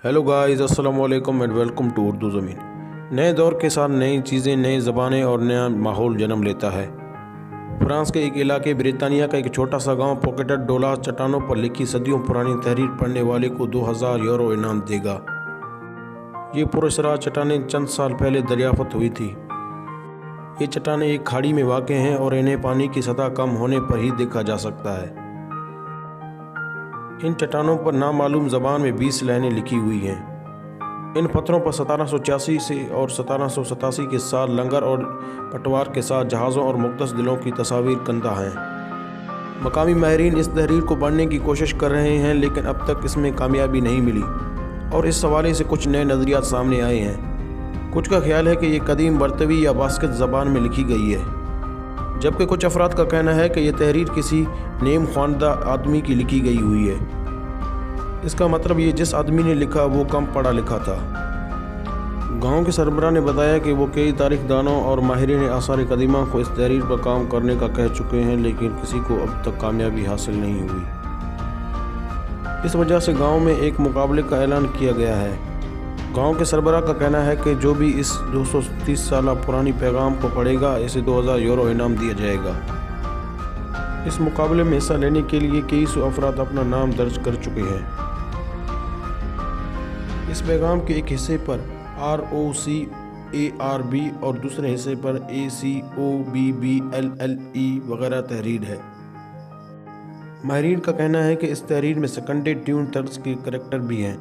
Hello guys, अस्सलाम वालेकुम and welcome to Urdu ज़मीन। नए दौर के साथ नई चीज़ें, नई ज़बानें और नया माहौल जन्म लेता है। फ्रांस के एक इलाके ब्रिटानिया का एक छोटा सा गांव पॉकेटेड डोलास चट्टानों पर लिखी सदियों पुरानी तहरीर पढ़ने वाले को 2000 यूरो इनाम देगा। ये पुरस्कार चट्टानें चंद साल पहले दरियाफ्त हुई थी। ये चट्टानें एक खाड़ी में वाक़ हैं और इन्हें पानी की सतह कम होने पर ही देखा जा सकता है। इन चट्टानों पर नामालूम ज़बान में 20 लाइनें लिखी हुई हैं। इन पत्थरों पर 1786 से और 1787 के साल लंगर और पटवार के साथ जहाज़ों और मुक़द्दस दिलों की तस्वीर कंधा हैं। मकामी माहिरीन इस तहरीर को पढ़ने की कोशिश कर रहे हैं, लेकिन अब तक इसमें कामयाबी नहीं मिली और इस हवाले से कुछ नए नज़रियात सामने आए हैं। कुछ का ख्याल है कि ये कदीम बर्तवी या बास्केट ज़बान में लिखी गई है, जबकि कुछ अफराद का कहना है कि यह तहरीर किसी नेम ख्वानदा आदमी की लिखी गई हुई है। इसका मतलब ये जिस आदमी ने लिखा वो कम पढ़ा लिखा था। गांव के सरबराह ने बताया कि वो कई तारीखदानों और माहिरीन आसार कदीमा को इस तहरीर पर काम करने का कह चुके हैं, लेकिन किसी को अब तक कामयाबी हासिल नहीं हुई। इस वजह से गांव में एक मुकाबले का ऐलान किया गया है। गांव के सरबराह का कहना है कि जो भी इस 230 साल पुरानी पैगाम को पढ़ेगा, इसे 2000 यूरो इनाम दिया जाएगा। इस मुकाबले में हिस्सा लेने के लिए कई सौ अफराद अपना नाम दर्ज कर चुके हैं। इस पैगाम के एक हिस्से पर ROCARB और दूसरे हिस्से पर ACOBBLLE वगैरह तहरीर है। माहिरीन का कहना है कि इस तहरीर में सेकंडेड ट्यून तर्ज के करैक्टर भी हैं,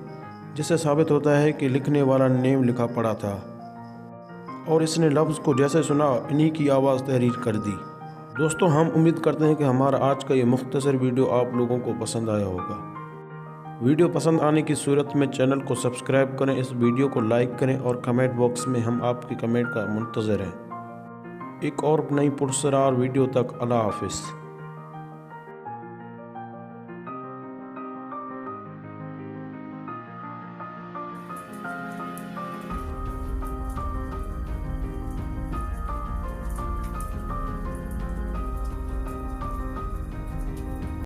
जिससे साबित होता है कि लिखने वाला नेम लिखा पड़ा था और इसने लफ्ज़ को जैसे सुना इन्हीं की आवाज़ तहरीर कर दी। दोस्तों, हम उम्मीद करते हैं कि हमारा आज का ये मुख्तसर वीडियो आप लोगों को पसंद आया होगा। वीडियो पसंद आने की सूरत में चैनल को सब्सक्राइब करें, इस वीडियो को लाइक करें और कमेंट बॉक्स में हम आपके कमेंट का मुंतज़र हैं। एक और नई पुरस्कार वीडियो तक अल्लाह हाफ़िज़।